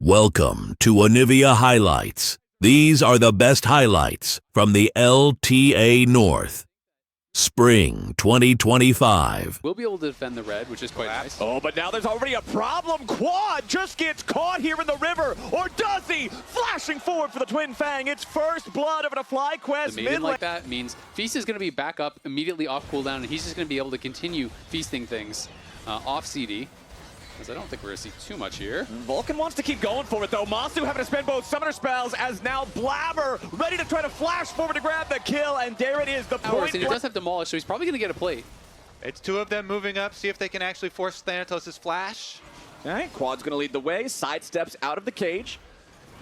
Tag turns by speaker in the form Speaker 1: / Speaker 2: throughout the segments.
Speaker 1: Welcome to Onivia Highlights. These are the best highlights from the LTA North. Spring 2025.
Speaker 2: We'll be able to defend the red, which is quite nice.
Speaker 3: Oh, but now there's already a problem. Quad just gets caught here in the river, or does he? Flashing forward for the Twin Fang. It's first blood over to FlyQuest.
Speaker 2: The maiden like that means Feast is going to be back up immediately off cooldown, and he's just going to be able to continue feasting things off CD. Because I don't think we're going to see too much here.
Speaker 3: Vulcan wants to keep going for it, though. Masu having to spend both summoner spells as now Blabber ready to try to flash forward to grab the kill, and there it is, the point.
Speaker 2: And he does have Demolish, so he's probably going to get a plate.
Speaker 4: It's two of them moving up, see if they can actually force Thanatos' flash.
Speaker 3: All right, Quad's going to lead the way, sidesteps out of the cage.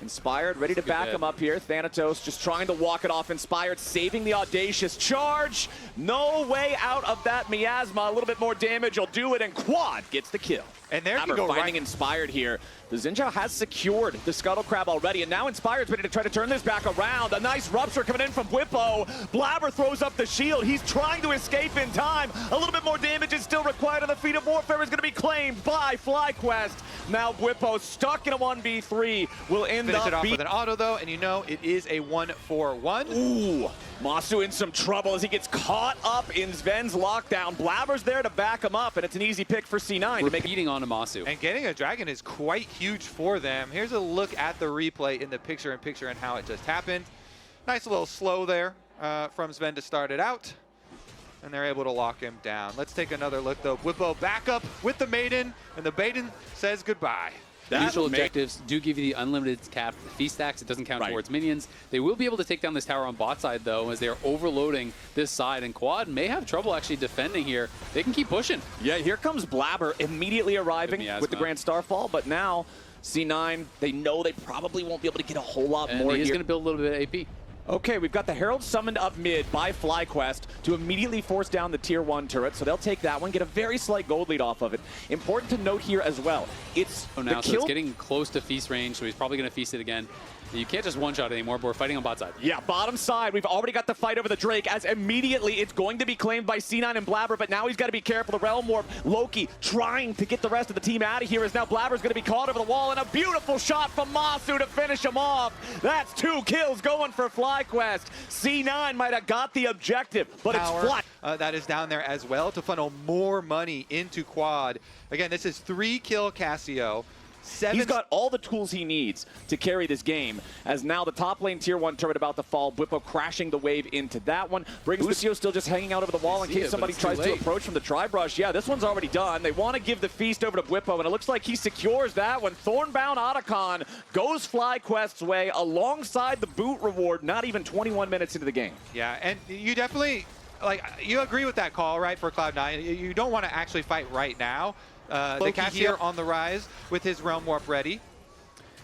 Speaker 3: Inspired, ready to back him up here. Thanatos just trying to walk it off. Inspired, saving the audacious charge. No way out of that miasma. A little bit more damage will do it, and Quad gets the kill.
Speaker 4: And there you go,
Speaker 3: finding Inspired here. The Xinjiao has secured the Scuttle Crab already, and now Inspired's ready to try to turn this back around. A nice rupture coming in from Whippo. Blabber throws up the shield. He's trying to escape in time. A little bit more damage is still required, and the feat of warfare is going to be claimed by FlyQuest. Now Whippo stuck in a 1v3 will end
Speaker 4: Finish
Speaker 3: up
Speaker 4: it off with an auto, though, and you know it is a 1-4-1.
Speaker 3: Ooh, Masu in some trouble as he gets caught up in Sven's lockdown. Blabber's there to back him up, and it's an easy pick for C9.
Speaker 2: We're beating on Masu.
Speaker 4: And getting a dragon is quite huge for them. Here's a look at the replay in the picture-in-picture and how it just happened. Nice little slow there from Sven to start it out. And they're able to lock him down. Let's take another look, though. Whippo back up with the Maiden, and the Maiden says goodbye.
Speaker 2: Usual objectives do give you the unlimited cap feast stacks. It doesn't count towards minions. They will be able to take down this tower on bot side, though, as they are overloading this side. And Quad may have trouble actually defending here. They can keep pushing.
Speaker 3: Yeah, here comes Blabber immediately arriving with the Grand Starfall. But now C9, they know they probably won't be able to get a whole lot more here.
Speaker 2: He's going to build a little bit of AP.
Speaker 3: Okay, we've got the Herald summoned up mid by FlyQuest to immediately force down the tier 1 turret, so they'll take that one, get a very slight gold lead off of it. Important to note here as well, it's
Speaker 2: so it's getting close to feast range, so he's probably going to feast it again. You can't just one-shot anymore, but we're fighting on bot side.
Speaker 3: Yeah, bottom side, we've already got the fight over the Drake, as immediately it's going to be claimed by C9 and Blabber, but now he's got to be careful. The Realm Warp, Loki trying to get the rest of the team out of here, as now Blabber's going to be caught over the wall, and a beautiful shot from Masu to finish him off. That's 2 kills going for FlyQuest. C9 might have got the objective, but it's Fly.
Speaker 4: That is down there as well to funnel more money into Quad. Again, this is 3-kill Cassio.
Speaker 3: He's got all the tools he needs to carry this game, as now the top lane tier 1 turret about to fall. Whippo crashing the wave into that one. Brings Lucio still just hanging out over the wall in case somebody tries to approach from the tri-brush. Yeah, this one's already done. They want to give the feast over to Whippo, and it looks like he secures that one. Thornbound Otacon goes FlyQuest's way alongside the boot reward, not even 21 minutes into the game.
Speaker 4: Yeah, and you definitely, you agree with that call, right, for Cloud9. You don't want to actually fight right now. The Cassio on the rise with his Realm Warp ready.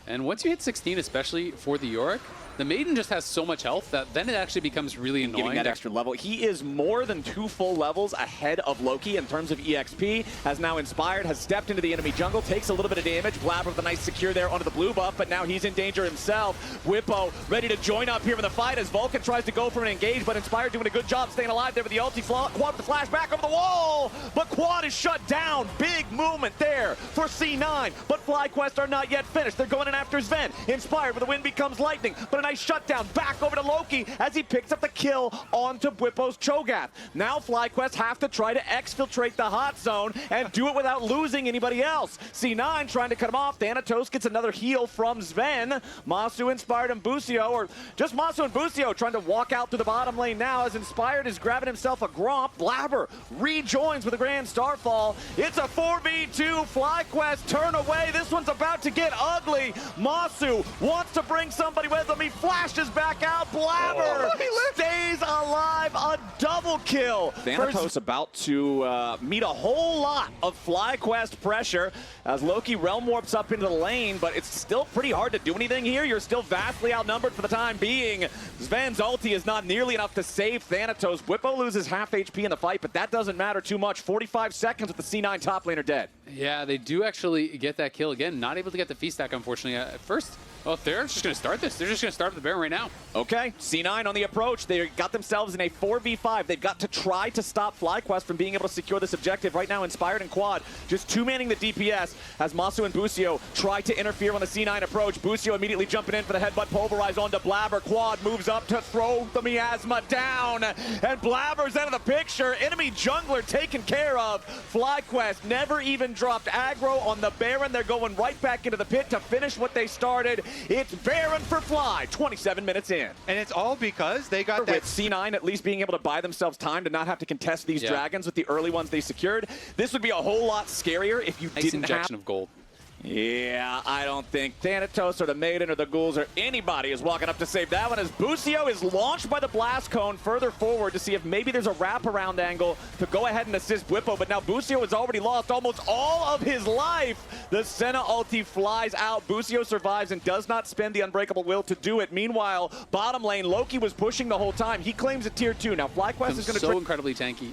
Speaker 2: And once you hit 16, especially for the Yorick, the Maiden just has so much health that then it actually becomes really annoying.
Speaker 3: Giving that extra level. He is more than 2 full levels ahead of Loki in terms of EXP. Has now Inspired, has stepped into the enemy jungle, takes a little bit of damage. Blabber with a nice secure there onto the blue buff, but now he's in danger himself. Whippo ready to join up here in the fight as Vulcan tries to go for an engage, but Inspired doing a good job staying alive there with the ulti. Quad with the flash back over the wall, but Quad is shut down. Big movement there for C9, but FlyQuest are not yet finished. They're going in after Sven. Inspired, but the wind becomes lightning, but a nice shutdown back over to Loki as he picks up the kill onto Whippo's Cho'Gath. Now FlyQuest have to try to exfiltrate the hot zone and do it without losing anybody else. C9 trying to cut him off. Thanatos gets another heal from Sven. Masu, Inspired, and Busio, or just Masu and Busio trying to walk out through the bottom lane now as Inspired is grabbing himself a Gromp. Blabber rejoins with a Grand Starfall. It's a 4v2. FlyQuest turn away. This one's about to get ugly. Masu wants to bring somebody with him. He flashes back out. Blabber stays alive. A double kill. Thanatos about to meet a whole lot of FlyQuest pressure as Loki Realm Warps up into the lane, but it's still pretty hard to do anything here. You're still vastly outnumbered for the time being. Sven's ulti is not nearly enough to save Thanatos. Whippo loses half HP in the fight, but that doesn't matter too much. 45 seconds with the C9 top laner dead.
Speaker 2: Yeah, they do actually get that kill again. Not able to get the feast stack, unfortunately. At first, oh, they're just going to start this. They're just going to start the Baron right now.
Speaker 3: Okay, C9 on the approach. They got themselves in a 4v5. They've got to try to stop FlyQuest from being able to secure this objective. Right now, Inspired and Quad just two-manning the DPS as Masu and Busio try to interfere on the C9 approach. Busio immediately jumping in for the headbutt pulverize onto Blabber. Quad moves up to throw the miasma down, and Blabber's out of the picture. Enemy jungler taken care of. FlyQuest never even dropped aggro on the Baron. They're going right back into the pit to finish what they started. It's Baron for Fly, 27 minutes in.
Speaker 4: And it's all because they got that...
Speaker 3: With C9 at least being able to buy themselves time to not have to contest these dragons with the early ones they secured. This would be a whole lot scarier if you
Speaker 2: nice
Speaker 3: didn't
Speaker 2: injection of gold.
Speaker 3: Yeah, I don't think Thanatos or the Maiden or the Ghouls or anybody is walking up to save that one as Busio is launched by the Blast Cone further forward to see if maybe there's a wraparound angle to go ahead and assist Bwipo, but now Busio has already lost almost all of his life. The Senna ulti flies out. Busio survives and does not spend the Unbreakable Will to do it. Meanwhile, bottom lane, Loki was pushing the whole time. He claims a tier 2. Now FlyQuest is going to...
Speaker 2: So incredibly tanky.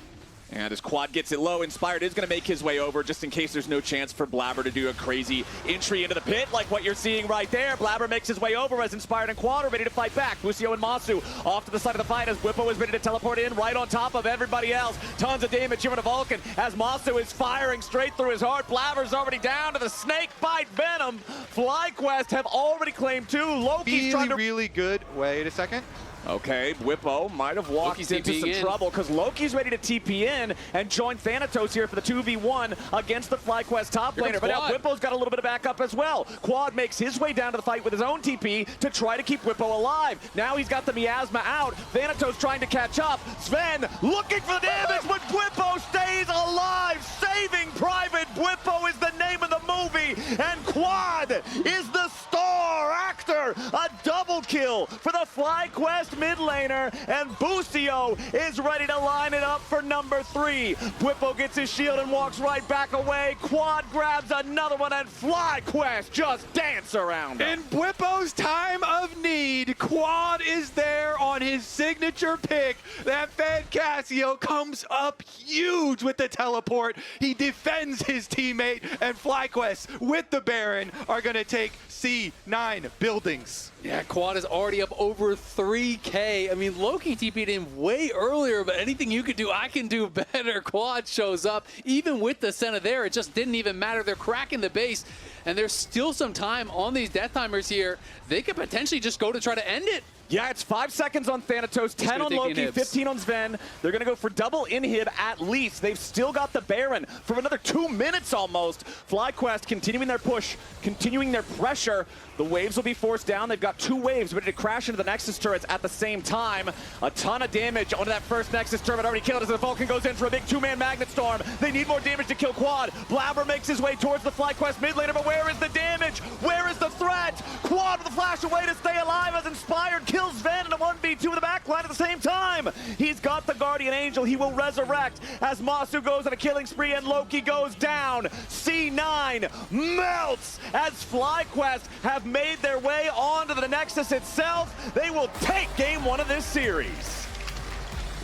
Speaker 3: And as Quad gets it low, Inspired is going to make his way over just in case there's no chance for Blabber to do a crazy entry into the pit like what you're seeing right there. Blabber makes his way over as Inspired and Quad are ready to fight back. Busio and Masu off to the side of the fight as Bwipo is ready to teleport in right on top of everybody else. Tons of damage here on the Vulcan as Masu is firing straight through his heart. Blabber's already down to the snake bite venom. FlyQuest have already claimed 2. Loki's trying to...
Speaker 4: Really good. Wait a second.
Speaker 3: Okay, Bwipo might have walked into some trouble because Loki's ready to TP in and join Thanatos here for the 2v1 against the FlyQuest top laner. But now Bwipo's got a little bit of backup as well. Quad makes his way down to the fight with his own TP to try to keep Bwipo alive. Now he's got the miasma out. Thanatos trying to catch up. Sven looking for the damage, but Bwipo stays alive. Saving Private Bwipo is the name of the movie, and Quad is the star actor. A double kill for the FlyQuest mid laner, and Busio is ready to line it up for number 3. Bwipo gets his shield and walks right back away. Quad grabs another one, and FlyQuest just dance around him.
Speaker 4: In Bwipo's time of need, Quad is there on his signature pick. That Fan Cassio comes up huge with the teleport. He defends his teammate, and FlyQuest with the Baron are going to take C9 buildings.
Speaker 2: Yeah, Quad is already up over 3K. I mean, Loki TP'd in way earlier, but anything you could do, I can do better. Quad shows up. Even with the Senna there, it just didn't even matter. They're cracking the base, and there's still some time on these death timers here. They could potentially just go to try to end it.
Speaker 3: Yeah, it's 5 seconds on Thanatos, 10 on Loki, 15 on Sven. They're going to go for double inhib at least. They've still got the Baron for another 2 minutes almost. FlyQuest continuing their push, continuing their pressure. The waves will be forced down. They've got 2 waves ready to crash into the Nexus turrets at the same time. A ton of damage onto that first Nexus turret already killed as the Vulcan goes in for a big 2-man Magnet Storm. They need more damage to kill Quad. Blabber makes his way towards the FlyQuest mid laner, but where is the damage? Where is the threat? Quad with a flash away to stay alive as Inspired kills Sven in a 1v2 in the backline at the same time. He's got the Guardian Angel. He will resurrect as Masu goes on a killing spree and Loki goes down. C9 melts as FlyQuest have made their way onto the Nexus itself. They will take game 1 of this series.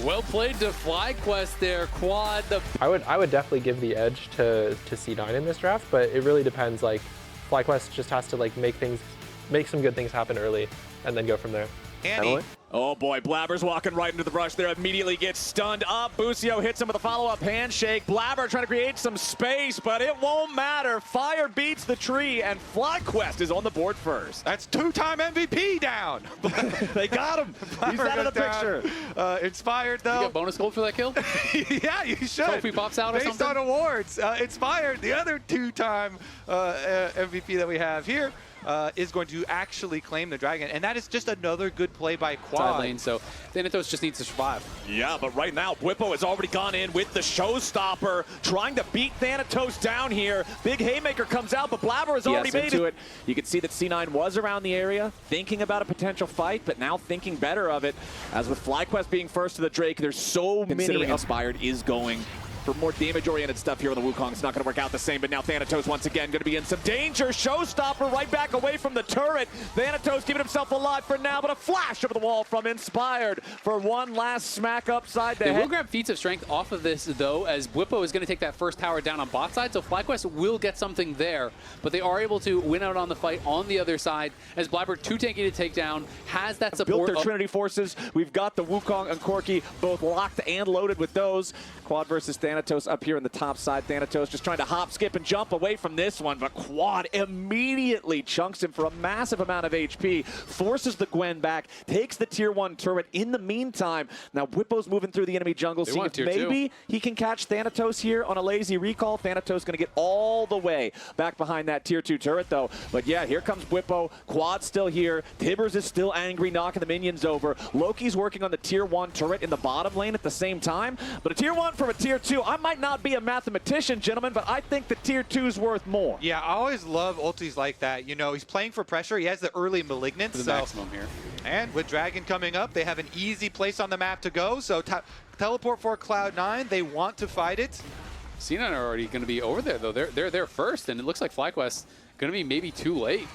Speaker 2: Well played to FlyQuest there, Quad.
Speaker 5: I would definitely give the edge to C9 in this draft, but it really depends. Like, FlyQuest just has to like make some good things happen early and then go from there.
Speaker 4: Annie.
Speaker 3: Oh boy, Blabber's walking right into the brush there, immediately gets stunned up. Busio hits him with a follow-up handshake. Blabber trying to create some space, but it won't matter. Fire beats the tree, and FlyQuest is on the board first.
Speaker 4: That's 2-time MVP down.
Speaker 3: They got him. He's out of the picture.
Speaker 4: Inspired, though.
Speaker 2: You get bonus gold for that kill?
Speaker 4: Yeah, you should.
Speaker 2: Trophy pops out or
Speaker 4: Based
Speaker 2: something?
Speaker 4: on awards. Inspired, the other 2-time MVP that we have here, is going to actually claim the dragon, and that is just another good play by Quad.
Speaker 2: Side lane, so Thanatos just needs to survive.
Speaker 3: Yeah, but right now, Bwipo has already gone in with the showstopper, trying to beat Thanatos down here. Big haymaker comes out, but Blabber has already made it. You can see that C9 was around the area, thinking about a potential fight, but now thinking better of it. As with FlyQuest being first to the Drake, there's so many... Inspired is going for more damage-oriented stuff here on the Wukong. It's not going to work out the same, but now Thanatos once again going to be in some danger. Showstopper right back away from the turret. Thanatos keeping himself alive for now, but a flash over the wall from Inspired for one last smack upside the
Speaker 2: They
Speaker 3: head.
Speaker 2: will grab feats of strength off of this, though, as Bwipo is going to take that first tower down on bot side, so FlyQuest will get something there, but they are able to win out on the fight on the other side, as Blabber too tanky to take down, has that support.
Speaker 3: Built their Trinity forces. We've got the Wukong and Corki both locked and loaded with those. Quad versus Thanatos up here on the top side. Thanatos just trying to hop, skip, and jump away from this one, but Quad immediately chunks him for a massive amount of HP, forces the Gwen back, takes the tier 1 turret. In the meantime, now Bwipo's moving through the enemy jungle, seeing if maybe he can catch Thanatos here on a lazy recall. Thanatos going to get all the way back behind that tier 2 turret, though. But yeah, here comes Bwipo. Quad's still here. Tibbers is still angry, knocking the minions over. Loki's working on the tier 1 turret in the bottom lane at the same time. But a tier 1 from a tier 2, I might not be a mathematician, gentlemen, but I think the tier 2's worth more.
Speaker 4: Yeah, I always love ultis like that. You know, he's playing for pressure. He has the early malignance.
Speaker 2: The maximum here.
Speaker 4: And with Dragon coming up, they have an easy place on the map to go. So teleport for Cloud9. They want to fight it.
Speaker 2: C9 are already going to be over there, though. They're there first, and it looks like FlyQuest going to be maybe too late.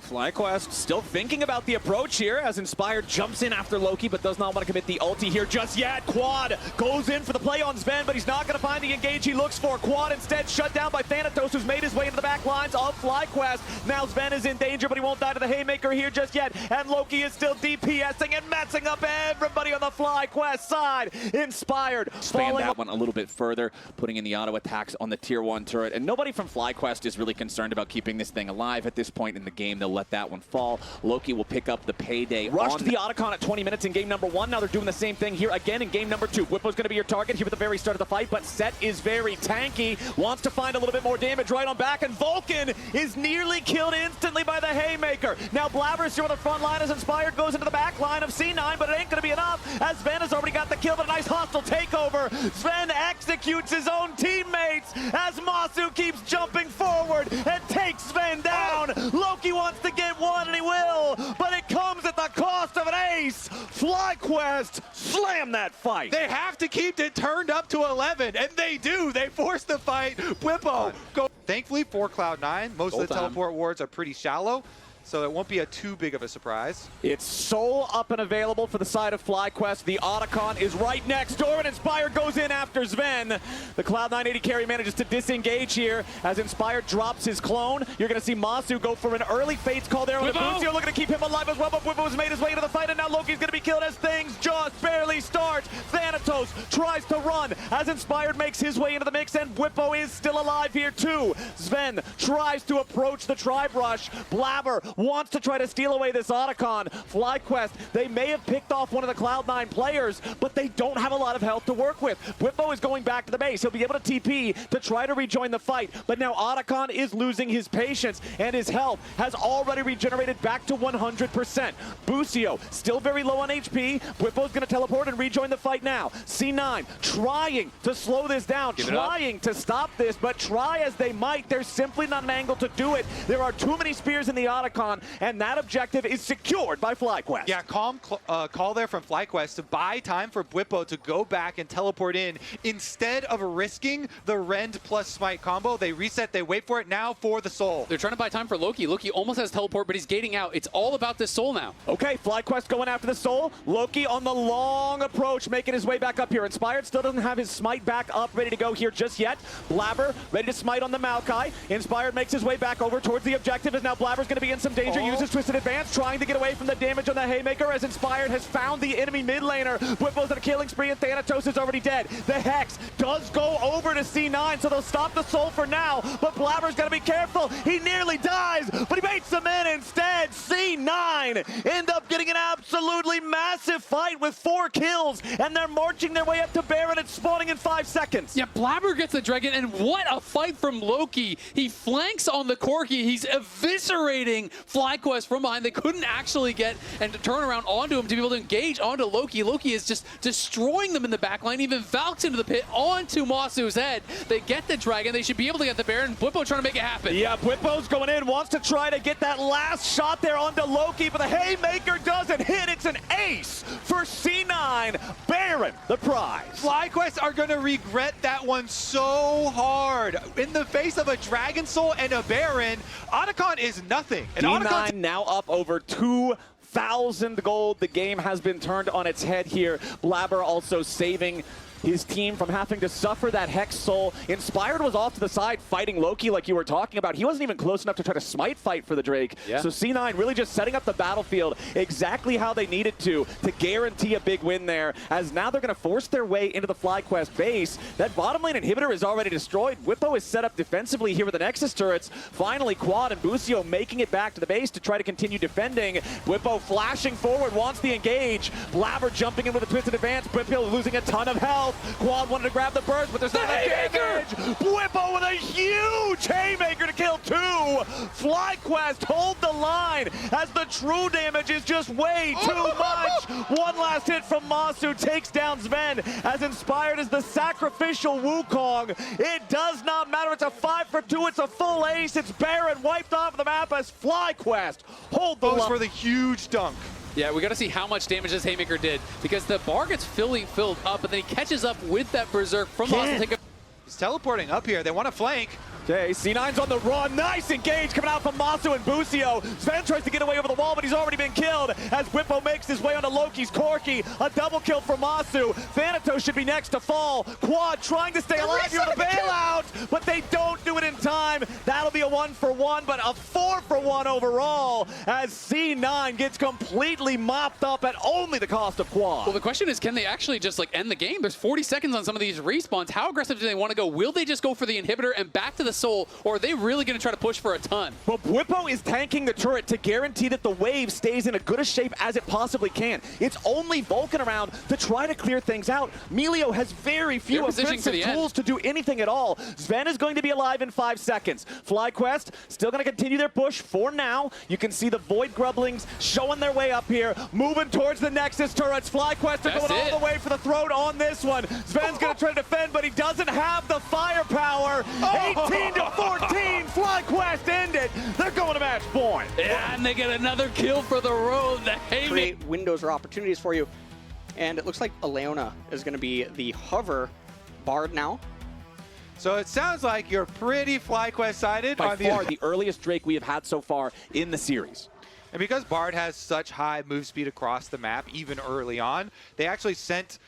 Speaker 3: FlyQuest still thinking about the approach here as Inspired jumps in after Loki, but does not want to commit the ulti here just yet. Quad goes in for the play on Sven, but he's not going to find the engage he looks for. Quad instead shut down by Thanatos, who's made his way into the back lines of FlyQuest. Now Sven is in danger, but he won't die to the Haymaker here just yet. And Loki is still DPSing and messing up everybody on the FlyQuest side. Inspired
Speaker 6: Expand that one a little bit further, putting in the auto attacks on the tier 1 turret. And nobody from FlyQuest is really concerned about keeping this thing alive at this point in the game. They'll let that one fall. Loki will pick up the payday.
Speaker 3: Rushed the Otacon at 20 minutes in game number 1. Now they're doing the same thing here again in game number 2. Bwipo's going to be your target here at the very start of the fight, but Set is very tanky. Wants to find a little bit more damage right on back, and Vulcan is nearly killed instantly by the Haymaker. Now Blabber's here on the front line as Inspired goes into the back line of C9, but it ain't going to be enough as Sven has already got the kill, but a nice hostile takeover. Sven executes his own teammates as Masu keeps jumping forward and takes Sven down. Loki wants to get one, and he will, but it comes at the cost of an ace. FlyQuest slam that fight.
Speaker 4: They have to keep it turned up to 11, and they do. They force the fight. Bwipo go. Thankfully for Cloud9, most of the teleport wards are pretty shallow, so it won't be too big of a surprise.
Speaker 3: It's Soul up and available for the side of FlyQuest. The Otacon is right next door, and Inspired goes in after Sven. The Cloud9 AD carry manages to disengage here as Inspired drops his clone. You're going to see Masu go for an early Fates call there on the Bootsio, looking to keep him alive as well, but Bwipo has made his way into the fight, and now Loki's going to be killed as things just barely start. Thanatos tries to run as Inspired makes his way into the mix, and Bwipo is still alive here too. Sven tries to approach the Tribe Rush. Blabber wants to try to steal away this Otacon. FlyQuest, they may have picked off one of the Cloud9 players, but they don't have a lot of health to work with. Bwipo is going back to the base. He'll be able to TP to try to rejoin the fight, but now Otacon is losing his patience, and his health has already regenerated back to 100%. Bootsio, still very low on HP. Bwipo's going to teleport and rejoin the fight now. C9 trying to slow this down, trying to stop this, but try as they might, there's simply not an angle to do it. There are too many spears in the Otacon, and that objective is secured by FlyQuest.
Speaker 4: Yeah, calm call there from FlyQuest to buy time for Bwipo to go back and teleport in. Instead of risking the Rend plus Smite combo, they reset, they wait for it now for the Soul.
Speaker 2: They're trying to buy time for Loki. Loki almost has teleport, but he's gating out. It's all about this Soul now.
Speaker 3: Okay, FlyQuest going after the Soul. Loki on the long approach, making his way back up here. Inspired still doesn't have his Smite back up, ready to go here just yet. Blabber ready to Smite on the Maokai. Inspired makes his way back over towards the objective, as now Blabber's going to be in some danger. Uses Twisted Advance, trying to get away from the damage on the Haymaker as Inspired has found the enemy mid laner. Bwipo's on a killing spree, and Thanatos is already dead. The Hex does go over to C9, so they'll stop the Soul for now, but Blabber's got to be careful. He nearly dies, but he baits them in instead. C9 end up getting an absolutely massive fight with 4 kills, and they're marching their way up to Baron and spawning in 5 seconds.
Speaker 2: Yeah, Blabber gets the Dragon, and what a fight from Loki. He flanks on the Corki. He's eviscerating FlyQuest from behind. They couldn't actually get and turn around onto him to be able to engage onto Loki. Loki is just destroying them in the backline, even Valks into the pit onto Masu's head. They get the Dragon. They should be able to get the Baron. Bwipo trying to make it happen.
Speaker 3: Yeah, Bwipo's going in, wants to try to get that last shot there onto Loki, but the Haymaker doesn't hit. and it's an ace for C9. Baron, the prize.
Speaker 4: FlyQuest are going to regret that one so hard. In the face of a Dragon Soul and a Baron, Otacon is nothing. And
Speaker 3: C9 now up over 2,000 gold. The game has been turned on its head here. Blabber also saving his team from having to suffer that Hex Soul. Inspired was off to the side fighting Loki like you were talking about. He wasn't even close enough to try to smite fight for the Drake. Yeah. So C9 really just setting up the battlefield exactly how they needed to guarantee a big win there, as now they're going to force their way into the FlyQuest base. That bottom lane inhibitor is already destroyed. Whippo is set up defensively here with the Nexus turrets. Finally, Quad and Busio making it back to the base to try to continue defending. Whippo flashing forward, wants the engage. Blabber jumping in with a twisted advance. Whippo losing a ton of health. Quad wanted to grab the burst, but there's not enough damage. Whippo with a huge haymaker to kill 2. FlyQuest hold the line as the true damage is just way too much. One last hit from Masu takes down Sven, as Inspired as the sacrificial Wukong. It does not matter. It's a 5 for 2. It's a full ace. It's Baron wiped off the map as FlyQuest hold the line
Speaker 4: for the huge dunk.
Speaker 2: Yeah, we got to see how much damage this Haymaker did, because the bar gets filled up, but then he catches up with that Berserk from Masu.
Speaker 4: He's teleporting up here. They want to flank.
Speaker 3: Okay, C9's on the run. Nice engage coming out from Masu and Busio. Sven tries to get away over the wall, but he's already been killed as Whippo makes his way onto Loki's Corki. A double kill for Masu. Thanatos should be next to fall. Quad trying to stay alive here with a bailout, but they don't do it in time. That'll be a 1-for-1, but a 4-for-1 overall as C9 gets completely mopped up at only the cost of Quad.
Speaker 2: Well, the question is, can they actually just like end the game? There's 40 seconds on some of these respawns. How aggressive do they want to go? Will they just go for the inhibitor and back to the soul, or are they really going to try to push for a ton?
Speaker 3: But Whippo is tanking the turret to guarantee that the wave stays in as good a shape as it possibly can. It's only Vulcan around to try to clear things out. Melio has very few offensive tools to do anything at all. Sven is going to be alive in 5 seconds. FlyQuest still going to continue their push for now. You can see the Void Grublings showing their way up here, moving towards the Nexus turrets. FlyQuest are going all the way for the throat on this one. Sven's going to try to defend, but he doesn't have the firepower. 18-14, FlyQuest ended. They're going to match point.
Speaker 2: Yeah, and they get another kill for the road. The Haymaker.
Speaker 7: Create windows or opportunities for you. And it looks like Aleona is going to be the hover Bard now.
Speaker 4: So it sounds like you're pretty FlyQuest sided.
Speaker 3: By far the earliest Drake we have had so far in the series.
Speaker 4: And because Bard has such high move speed across the map, even early on, they actually sent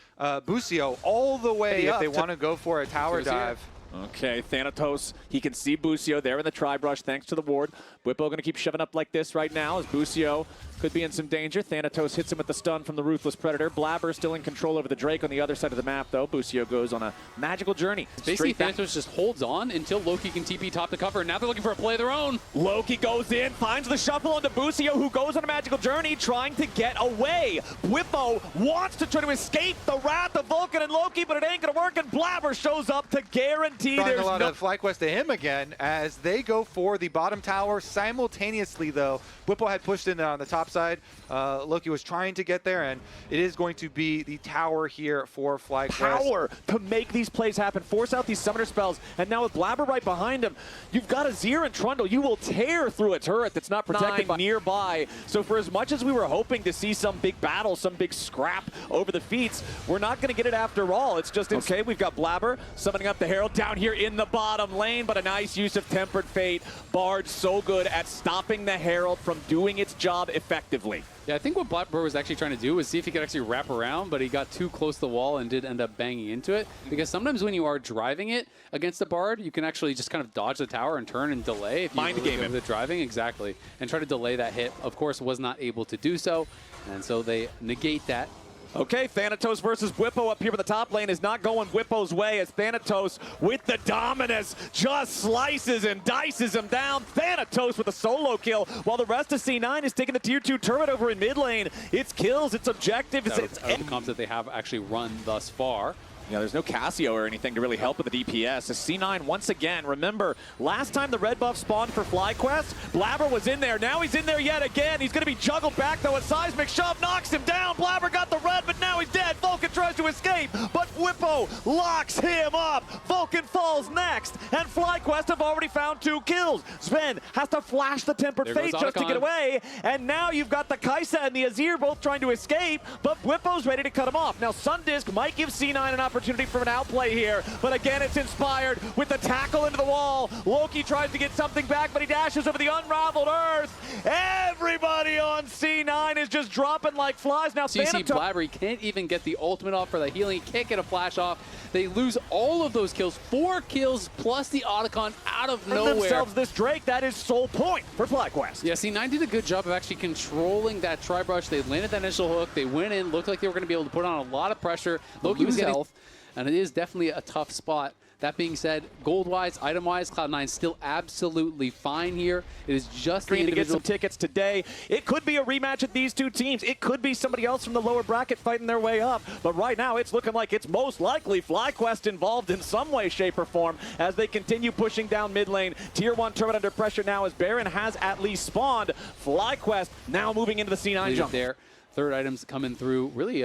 Speaker 4: Busio all the way up if they want to go for a tower dive.
Speaker 3: Okay, Thanatos, he can see Busio there in the tri-brush thanks to the ward. Whippo going to keep shoving up like this right now as Busio could be in some danger. Thanatos hits him with the stun from the Ruthless Predator. Blabber still in control over the Drake on the other side of the map, though. Busio goes on a magical journey.
Speaker 2: Basically, Thanatos just holds on until Loki can TP top to cover, and now they're looking for a play of their own.
Speaker 3: Loki goes in, finds the shuffle onto Busio, who goes on a magical journey, trying to get away. Whippo wants to try to escape the wrath of Vulcan and Loki, but it ain't going to work, and Blabber shows up to guarantee there's
Speaker 4: a lot of FlyQuest to him again as they go for the bottom tower. Simultaneously, though, Whippo had pushed in on the top side. Loki was trying to get there, and it is going to be the tower here for FlyQuest.
Speaker 3: Power to make these plays happen, force out these summoner spells, and now with Blabber right behind him, you've got Azir and Trundle. You will tear through a turret that's not protected nearby. So for as much as we were hoping to see some big battle, some big scrap over the feats, we're not going to get it after all. It's just, okay, we've got Blabber summoning up the Herald down here in the bottom lane, but a nice use of Tempered Fate. Bard so good at stopping the Herald from doing its job effectively.
Speaker 2: Yeah, I think what Blabber was actually trying to do was see if he could actually wrap around, but he got too close to the wall and did end up banging into it. Because sometimes when you are driving it against a Bard, you can actually just kind of dodge the tower and turn and delay. If you
Speaker 3: mind game
Speaker 2: the driving, exactly. And try to delay that hit. Of course, was not able to do so. And so they negate that.
Speaker 3: Okay, Thanatos versus Whippo up here in the top lane is not going Whippo's way as Thanatos with the dominus just slices and dices him down. Thanatos with a solo kill while the rest of C9 is taking the tier 2 turret over in mid lane. It's kills, it's objectives. It's
Speaker 2: the comps that they have actually run thus far.
Speaker 3: Yeah, there's no Cassio or anything to really help with the DPS. As C9 once again, remember, last time the red buff spawned for FlyQuest, Blabber was in there. Now he's in there yet again. He's going to be juggled back, though. A seismic shove knocks him down. Blabber got the red, but now he's dead. Vulcan tries to escape, but Whippo locks him up. Vulcan falls next, and FlyQuest have already found 2 kills. Sven has to flash the Tempered
Speaker 2: There
Speaker 3: Fate
Speaker 2: goes
Speaker 3: just to
Speaker 2: Otacon.
Speaker 3: get away, and now you've got the Kaisa and the Azir both trying to escape, but Whippo's ready to cut him off. Now Sundisk might give C9 an opportunity for an outplay here, but again it's Inspired with the tackle into the wall. Loki tries to get something back, but he dashes over the unraveled earth. Everybody on C9 is just dropping like flies. Now
Speaker 2: CC Blabbery can't even get the ultimate off for the healing, can't get a flash off. They lose all of those kills, 4 kills plus the Otacon out of nowhere.
Speaker 3: themselves this Drake, that is sole point for FlyQuest.
Speaker 2: Yeah, C9 did a good job of actually controlling that tri-brush. They landed that initial hook, they went in, looked like they were going to be able to put on a lot of pressure. Loki was getting health, and it is definitely a tough spot. That being said, gold-wise, item-wise, Cloud9 still absolutely fine here. It is just the
Speaker 3: To get
Speaker 2: individual.
Speaker 3: some tickets today. It could be a rematch at these 2 teams. It could be somebody else from the lower bracket fighting their way up. But right now, it's looking like it's most likely FlyQuest involved in some way, shape, or form as they continue pushing down mid lane. Tier 1 turret under pressure now as Baron has at least spawned. FlyQuest now moving into the C9 jump.
Speaker 2: There. Third items coming through. Really,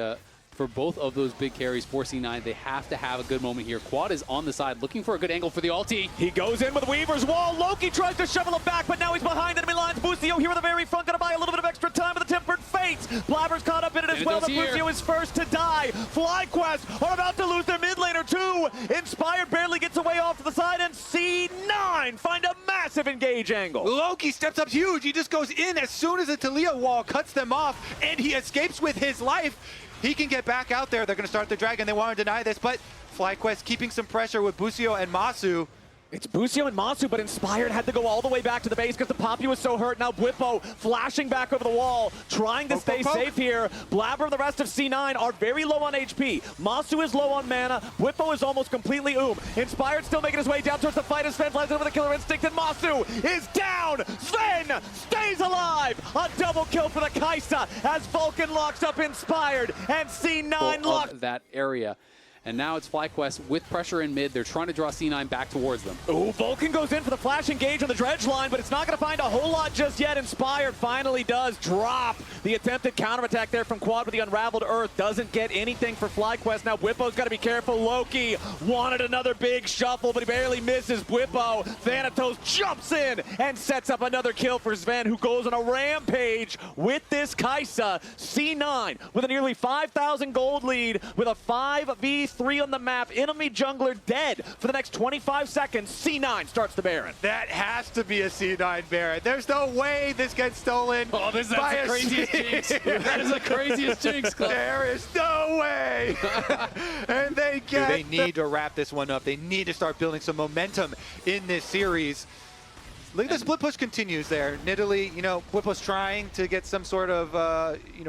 Speaker 2: for both of those big carries for C9, they have to have a good moment here. Quad is on the side, looking for a good angle for the ulti.
Speaker 3: He goes in with Weaver's Wall. Loki tries to shovel it back, but now he's behind enemy lines. Bucio here at the very front, gonna buy a little bit of extra time with the Tempered Fates. Blabber's caught up in it as well, but Bucio is first to die. FlyQuest are about to lose their mid laner too. Inspired barely gets away off to the side, and C9 find a massive engage angle.
Speaker 4: Loki steps up huge. He just goes in as soon as the Talia wall cuts them off, and he escapes with his life. He can get back out there. They're going to start the dragon. They want to deny this, but FlyQuest keeping some pressure with Bucio and Masu.
Speaker 3: It's Bucio and Masu, but Inspired had to go all the way back to the base because the Poppy was so hurt. Now Whippo flashing back over the wall, trying to stay safe here. Blabber and the rest of C9 are very low on HP. Masu is low on mana. Whippo is almost completely Inspired still making his way down towards the fight as Sven flies over the killer instinct, and Masu is down. Sven stays alive. A double kill for the Kaisa as Vulcan locks up Inspired, and C9 locks
Speaker 2: that area. And now it's FlyQuest with pressure in mid. They're trying to draw C9 back towards them.
Speaker 3: Ooh, Vulcan goes in for the flash engage on the dredge line, but it's not going to find a whole lot just yet. Inspired finally does drop. The attempted counterattack there from Quad with the unraveled earth doesn't get anything for FlyQuest. Now Whippo's got to be careful. Loki wanted another big shuffle, but he barely misses Whippo. Thanatos jumps in and sets up another kill for Sven, who goes on a rampage with this Kaisa. C9 with a nearly 5,000 gold lead with a 5v3 on the map. Enemy jungler dead for the next 25 seconds. C9 starts the Baron.
Speaker 4: That has to be a C9 Baron. There's no way this gets stolen.
Speaker 2: Oh, that's the craziest jinx. That is the craziest jinx, Club.
Speaker 4: There is no way. And they get. They need to wrap this one up. They need to start building some momentum in this series. Look at the split push continues there. Nidalee, Whippo's trying to get some sort of,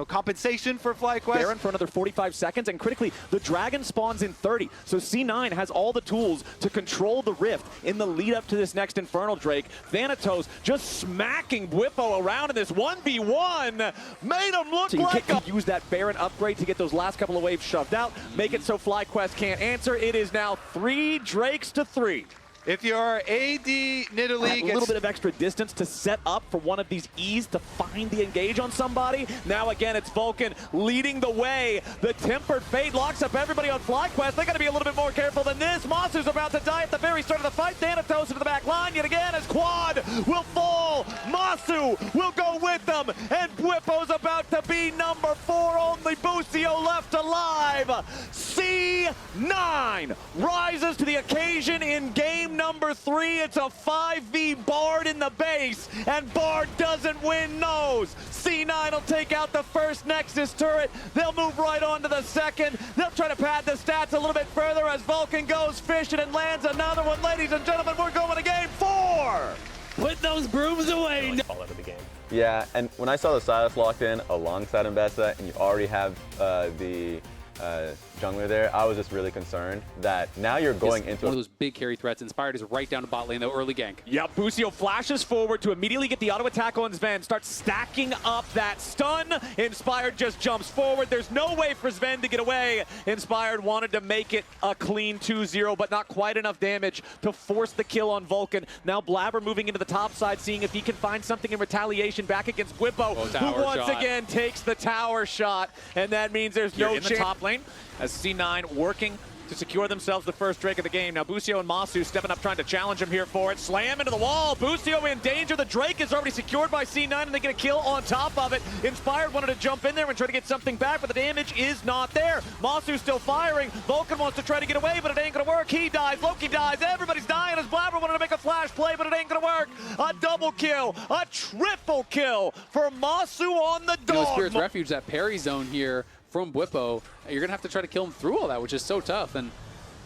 Speaker 4: compensation for FlyQuest.
Speaker 3: Baron for another 45 seconds, and critically, the Dragon spawns in 30. So C9 has all the tools to control the Rift in the lead up to this next Infernal Drake. Thanatos just smacking Whippo around in this 1v1. Made him look like a... Use that Baron upgrade to get those last couple of waves shoved out. Make it so FlyQuest can't answer. It is now 3 Drakes to 3.
Speaker 4: If you're AD Nidalee,
Speaker 3: a little bit of extra distance to set up for one of these E's to find the engage on somebody. Now again, it's Vulcan leading the way. The Tempered Fate locks up everybody on FlyQuest. They got to be a little bit more careful than this. Masu's about to die at the very start of the fight. Thanatos into the back line yet again as Quad will fall. Masu will go with them, and Whippo's about to be number 4. Only Bucio left alive. C9 rises to the occasion in game number 3. It's a 5v Bard in the base, and Bard doesn't win nose. C9 will take out the first Nexus turret. They'll move right on to the second. They'll try to pad the stats a little bit further as Vulcan goes fishing and lands another one. Ladies and gentlemen, we're going to game 4.
Speaker 2: Put those brooms away.
Speaker 5: Fall out of the game.
Speaker 8: Yeah, and when I saw the Silas locked in alongside Mbessa, and you already have the jungler there, I was just really concerned that now you're going into
Speaker 2: one of those big carry threats. Inspired is right down to bot lane, though, early gank.
Speaker 3: Yep, Busio flashes forward to immediately get the auto attack on Sven, starts stacking up that stun. Inspired just jumps forward. There's no way for Sven to get away. Inspired wanted to make it a clean 2-0, but not quite enough damage to force the kill on Vulcan. Now Blabber moving into the top side, seeing if he can find something in retaliation back against Whippo, who once again takes the tower shot, and that means there's no chance. In the top lane, as C9 working to secure themselves the first Drake of the game. Now Busio and Masu stepping up trying to challenge him here for it. Slam into the wall. Busio in danger. The Drake is already secured by C9 and they get a kill on top of it. Inspired wanted to jump in there and try to get something back, but the damage is not there. Masu still firing. Vulcan wants to try to get away, but it ain't gonna work. He dies. Loki dies. Everybody's dying as Blabber wanted to make a flash play, but it ain't gonna work. A double kill. A triple kill for Masu on the dog.
Speaker 2: Spirit's Refuge, that parry zone here from Whippo, you're gonna have to try to kill him through all that, which is so tough. And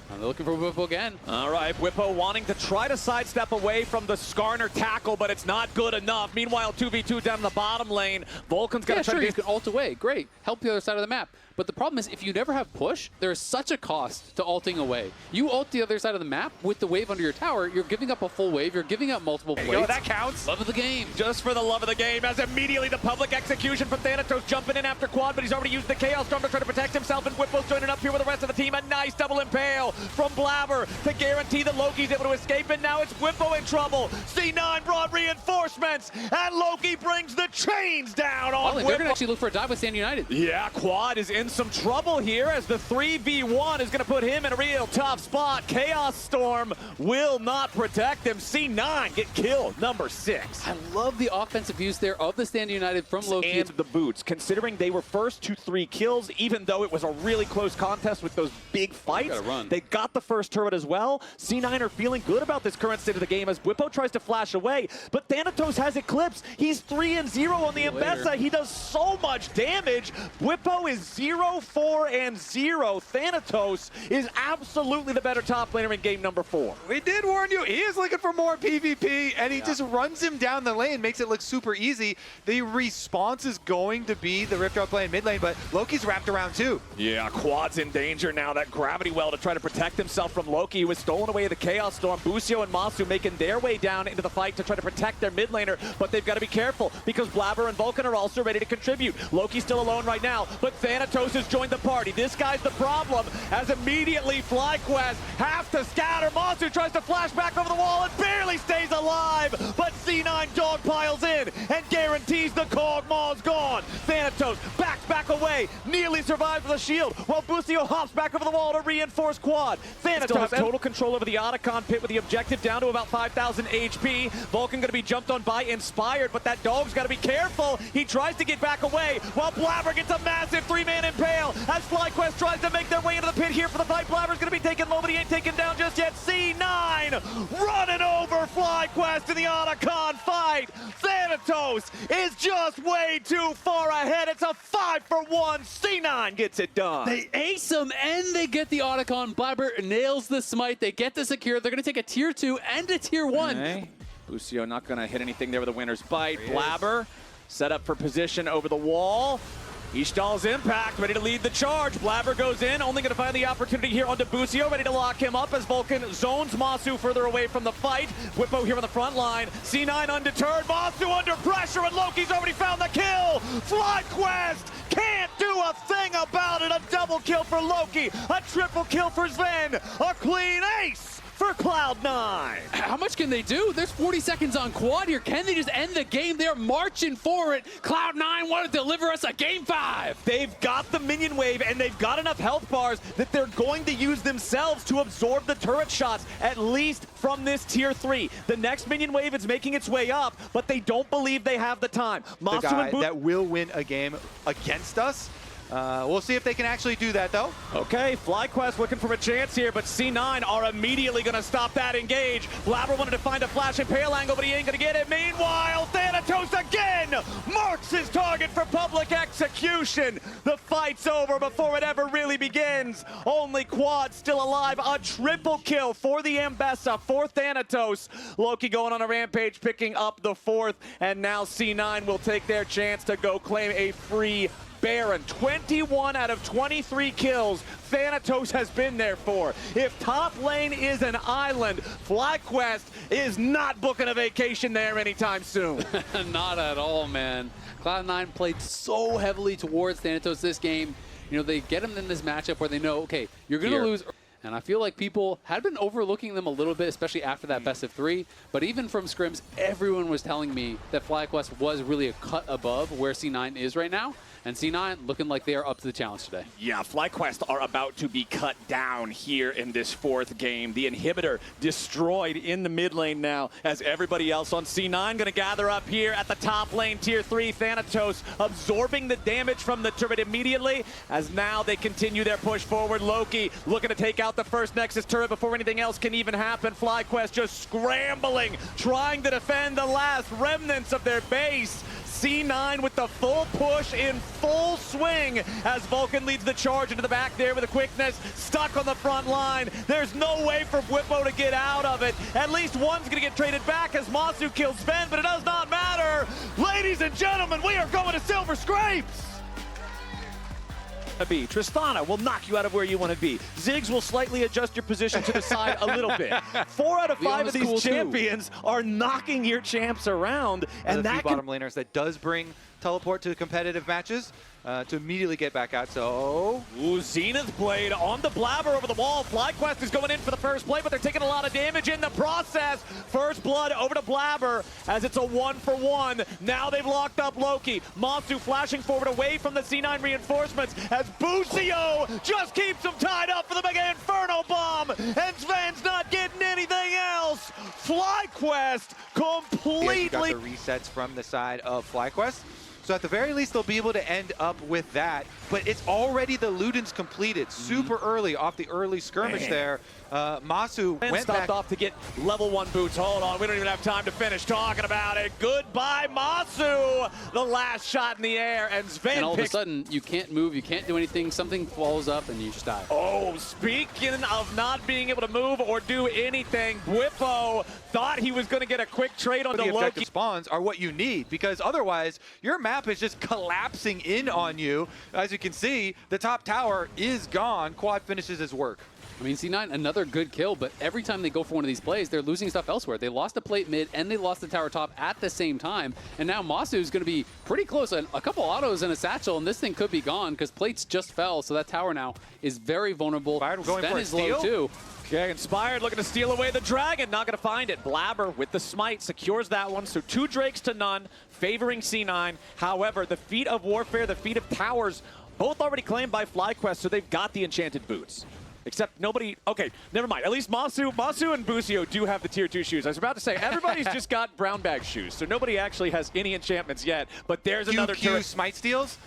Speaker 2: they're looking for Whippo again.
Speaker 3: All right, Whippo wanting to try to sidestep away from the Skarner tackle, but it's not good enough. Meanwhile, 2v2 down in the bottom lane. Vulcan's got to try to
Speaker 2: you can ult away. Great. Help the other side of the map. But the problem is, if you never have push, there is such a cost to ulting away. You ult the other side of the map with the wave under your tower, you're giving up a full wave, you're giving up multiple plates.
Speaker 3: Yo, that counts.
Speaker 2: Love of the game.
Speaker 3: Just for the love of the game, as immediately the public execution from Thanatos jumping in after quad, but he's already used the Chaos Storm to try to protect himself, and Whippo's joining up here with the rest of the team. A nice double impale from Blabber to guarantee that Loki's able to escape, and now it's Whippo in trouble. C9 brought reinforcements, and Loki brings the chains down on Whippo.
Speaker 2: They're going to actually look for a dive with Stand United.
Speaker 3: Yeah, Quad is in some trouble here as the 3v1 is going to put him in a real tough spot. Chaos Storm will not protect him. C9 get killed, number 6.
Speaker 2: I love the offensive use there of the Stand United from Loki.
Speaker 3: And the boots, considering they were first to 3 kills, even though it was a really close contest with those big fights. They got the first turret as well. C9 are feeling good about this current state of the game as Whippo tries to flash away, but Thanatos has Eclipse. He's 3-0 on the Mbessa. He does so much damage. Whippo is 0-4-0. Thanatos is absolutely the better top laner in game number 4.
Speaker 4: We did warn you. He is looking for more PvP, and he just runs him down the lane, makes it look super easy. The response is going to be the Rift Out play in mid lane, but Loki's wrapped around too.
Speaker 3: Yeah, Quad's in danger now. That gravity well to try to protect himself from Loki, who was stolen away the Chaos Storm. Busio and Masu making their way down into the fight to try to protect their mid laner, but they've got to be careful because Blabber and Vulcan are also ready to contribute. Loki's still alone right now, but Thanatos has joined the party. This guy's the problem, as immediately FlyQuest have to scatter. Masu tries to flash back over the wall and barely stays alive, but C9 dog piles in and guarantees the Kog'Maw's gone. Thanatos backs back away, nearly survives with a shield, while Busio hops back over the wall to reinforce Quad. Thanatos has total control over the Otacon pit with the objective down to about 5,000 HP. Vulcan going to be jumped on by Inspired, but that dog's got to be careful. He tries to get back away, while Blabber gets a massive 3-man impale as FlyQuest tries to make their way into the pit here for the fight. Blabber's going to be taken low, but he ain't taken down just yet. C9 running over FlyQuest in the Otacon fight. Thanatos is just way too far ahead. It's a 5-for-1. C9 gets it done.
Speaker 2: They ace him and they get the Otacon. Blabber nails the smite. They get the secure. They're going to take a tier 2 and a tier 1.
Speaker 3: Okay. Busio not going to hit anything there with a winner's bite. Blabber set up for position over the wall. Ishtal's impact, ready to lead the charge. Blabber goes in, only going to find the opportunity here onto Busio, ready to lock him up as Vulcan zones Masu further away from the fight. Whippo here on the front line. C9 undeterred, Masu under pressure, and Loki's already found the kill. FlyQuest can't do a thing about it. A double kill for Loki, a triple kill for Sven, a clean ace for Cloud9.
Speaker 2: How much can they do? There's 40 seconds on Quad here. Can they just end the game? They're marching for it. Cloud9 want to deliver us a game 5.
Speaker 3: They've got the minion wave, and they've got enough health bars that they're going to use themselves to absorb the turret shots, at least from this tier 3. The next minion wave is making its way up, but they don't believe they have the time.
Speaker 4: The guy that will win a game against us. We'll see if they can actually do that, though.
Speaker 3: Okay, FlyQuest looking for a chance here, but C9 are immediately going to stop that engage. Blabber wanted to find a flash and pale angle, but he ain't going to get it. Meanwhile, Thanatos again marks his target for public execution. The fight's over before it ever really begins. Only Quad still alive. A triple kill for the Mbessa, for Thanatos. Loki going on a rampage, picking up the 4th, and now C9 will take their chance to go claim a free Baron. 21 out of 23 kills Thanatos has been there for. If top lane is an island, FlyQuest is not booking a vacation there anytime soon.
Speaker 2: Not at all, man. Cloud9 played so heavily towards Thanatos this game. You know, they get him in this matchup where they know, okay, you're going to lose. And I feel like people had been overlooking them a little bit, especially after that best of 3. But even from scrims, everyone was telling me that FlyQuest was really a cut above where C9 is right now. And C9 looking like they are up to the challenge today.
Speaker 3: Yeah, FlyQuest are about to be cut down here in this 4th game. The inhibitor destroyed in the mid lane now as everybody else on C9 going to gather up here at the top lane, tier 3. Thanatos absorbing the damage from the turret immediately as now they continue their push forward. Loki looking to take out the first Nexus turret before anything else can even happen. FlyQuest just scrambling, trying to defend the last remnants of their base. C9 with the full push in full swing as Vulcan leads the charge into the back there with a quickness, stuck on the front line. There's no way for Bwipo to get out of it. At least one's going to get traded back as Masu kills Sven, but it does not matter. Ladies and gentlemen, we are going to Silver Scrapes. Tristana will knock you out of where you want to be. Ziggs will slightly adjust your position to the side a little bit. 4 out of 5 of these champions are knocking your champs around, and
Speaker 4: that
Speaker 3: that
Speaker 4: bottom laners that does bring teleport to competitive matches to immediately get back out. So,
Speaker 3: Zenith Blade on the Blabber over the wall. FlyQuest is going in for the first play, but they're taking a lot of damage in the process. First blood over to Blabber as it's a 1-for-1. Now they've locked up Loki. Masu flashing forward away from the C9 reinforcements as Busio just keeps him tied up for the Mega Inferno Bomb, and Sven's not getting anything else. FlyQuest completely
Speaker 4: got the resets from the side of FlyQuest. So at the very least, they'll be able to end up with that. But it's already the Ludens completed super early off the early skirmish there. Masu went
Speaker 3: stopped
Speaker 4: back
Speaker 3: off to get level 1 boots. Hold on, we don't even have time to finish talking about it. Goodbye, Masu. The last shot in the air, and Sven
Speaker 2: And all of a sudden, you can't move, you can't do anything. Something falls up, and you just die.
Speaker 3: Oh, speaking of not being able to move or do anything, Bwipo thought he was going to get a quick trade on
Speaker 4: the
Speaker 3: the Loki.
Speaker 4: objective spawns are what you need, because otherwise your map is just collapsing in on you. As you can see, the top tower is gone. Quad finishes his work.
Speaker 2: I mean, C9, another good kill, but every time they go for one of these plays, they're losing stuff elsewhere. They lost the plate mid, and they lost the tower top at the same time. And now Masu is going to be pretty close. A couple autos and a satchel, and this thing could be gone because plates just fell, so that tower now is very vulnerable. Sven is low, too.
Speaker 3: Okay, Inspired looking to steal away the dragon. Not going to find it. Blabber with the smite secures that one. So 2 Drakes to none, favoring C9. However, the feat of warfare, the feat of towers, both already claimed by FlyQuest, so they've got the enchanted boots. Except nobody, okay, never mind. At least Masu and Busio do have the tier 2 shoes. I was about to say, everybody's just got brown bag shoes, so nobody actually has any enchantments yet. But there's another turret.
Speaker 4: Smite steals.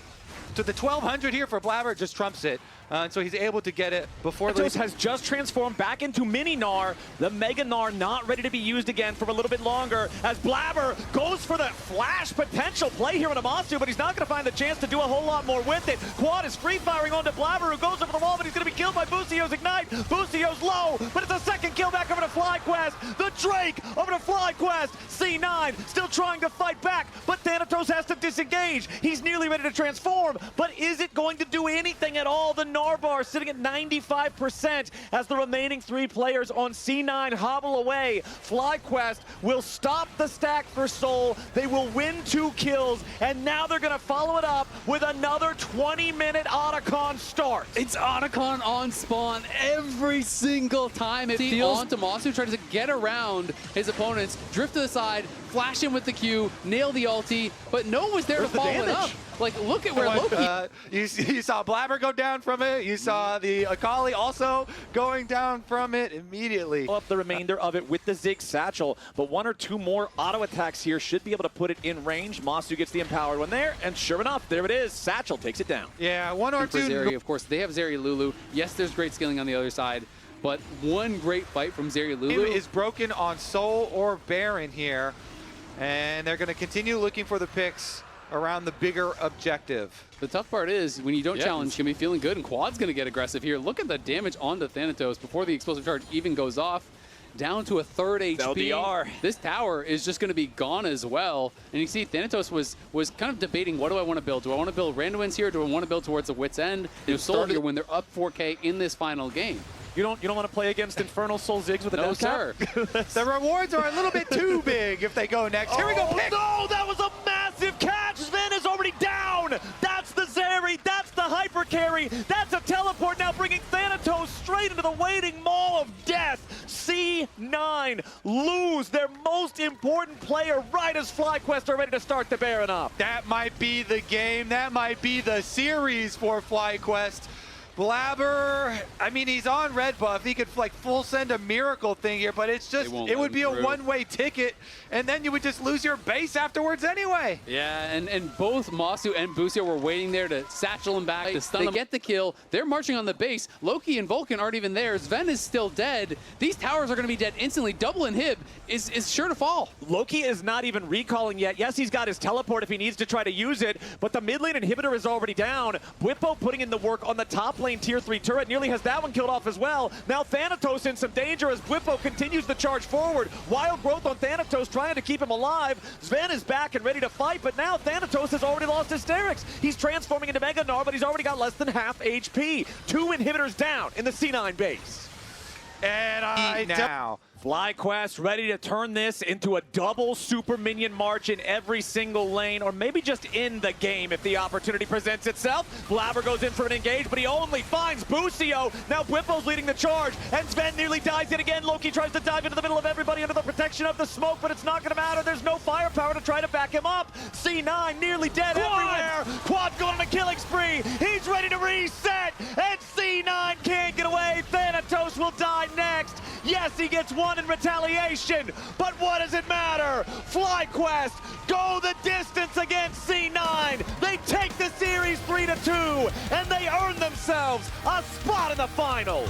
Speaker 4: So the 1200 here for Blabber just trumps it. And so he's able to get it before
Speaker 3: Thanatos has just transformed back into Mini Gnar. The Mega Gnar not ready to be used again for a little bit longer as Blabber goes for the flash potential play here on Amasu, but he's not going to find the chance to do a whole lot more with it. Quad is free firing onto Blabber, who goes over the wall, but he's going to be killed by Busio's Ignite. Busio's low, but it's a second kill back over to FlyQuest. The Drake over to FlyQuest. C9 still trying to fight back, but Thanatos has to disengage. He's nearly ready to transform, but is it going to do anything at all? The Narbar sitting at 95% as the remaining 3 players on C9 hobble away. FlyQuest will stop the stack for Soul. They will win 2 kills, and now they're going to follow it up with another 20-minute Otacon start.
Speaker 2: It's Otacon on spawn every single time. It feels on to Masu, tries to get around his opponents, drift to the side, flash him with the Q, nail the ulti, but no one was there to follow it up. Like, look at where Loki...
Speaker 4: You saw Blabber go down from it. You saw the Akali also going down from it immediately.
Speaker 3: Up the remainder of it with the Ziggs satchel, but 1 or 2 more auto attacks here should be able to put it in range. Masu gets the empowered one there, and sure enough, there it is. Satchel takes it down.
Speaker 4: Yeah, 1 or 2.
Speaker 2: Zeri, of course, they have Zeri Lulu. Yes, there's great skilling on the other side, but one great fight from Zeri Lulu
Speaker 4: is broken on Soul or Baron here, and they're going to continue looking for the picks around the bigger objective.
Speaker 2: The tough part is when you don't challenge, you're going to be feeling good, and Quad's going to get aggressive here. Look at the damage onto Thanatos before the explosive charge even goes off. down to a third HP.
Speaker 3: LDR.
Speaker 2: This tower is just going to be gone as well. And you see Thanatos was kind of debating, what do I want to build? Do I want to build Randuin's here? Do I want to build towards the Wit's End? Soldier when they're up 4K in this final game.
Speaker 3: You don't want to play against Infernal Soul Ziggs with a
Speaker 2: No,
Speaker 3: death cap?
Speaker 4: The rewards are a little bit too big if they go next. Here we go, pick!
Speaker 3: No, that was a massive catch! Sven is already down! That's the Zeri, that's the hyper carry, that's a teleport now bringing Thanatos straight into the waiting maw of death. C9 lose their most important player right as FlyQuest are ready to start the Baron up.
Speaker 4: That might be the game. That might be the series for FlyQuest. Blabber, I mean, he's on red buff. He could like full send a miracle thing here, but it's just, it would be a one-way ticket, and then you would just lose your base afterwards anyway.
Speaker 2: Yeah, and both Masu and Busio were waiting there to satchel him back, to stun him. They get the kill. They're marching on the base. Loki and Vulcan aren't even there. Sven is still dead. These towers are going to be dead instantly. Double inhib is sure to fall.
Speaker 3: Loki is not even recalling yet. Yes, he's got his teleport if he needs to try to use it, but the mid lane inhibitor is already down. Bwipo putting in the work on the top lane tier 3 turret, nearly has that one killed off as well. Now Thanatos in some danger as Bwipo continues the charge forward. Wild growth on Thanatos trying to keep him alive. Sven is back and ready to fight, but now Thanatos has already lost Hysterics. He's transforming into Mega Gnar, but he's already got less than half HP. 2 inhibitors down in the C9 base.
Speaker 4: And now
Speaker 3: FlyQuest ready to turn this into a double super minion march in every single lane, or maybe just in the game if the opportunity presents itself. Blabber goes in for an engage, but he only finds Busio. Now Bwipo's leading the charge, and Sven nearly dies yet again. Loki tries to dive into the middle of everybody under the protection of the smoke, but it's not going to matter. There's no firepower to try to back him up. C9 nearly dead everywhere. Quad going on a killing spree. He's ready to reset, and C9 can't get away. Thanatos will die next. Yes, he gets one in retaliation, but what does it matter? FlyQuest go the distance against C9. They take the series 3-2, and they earn themselves a spot in the finals.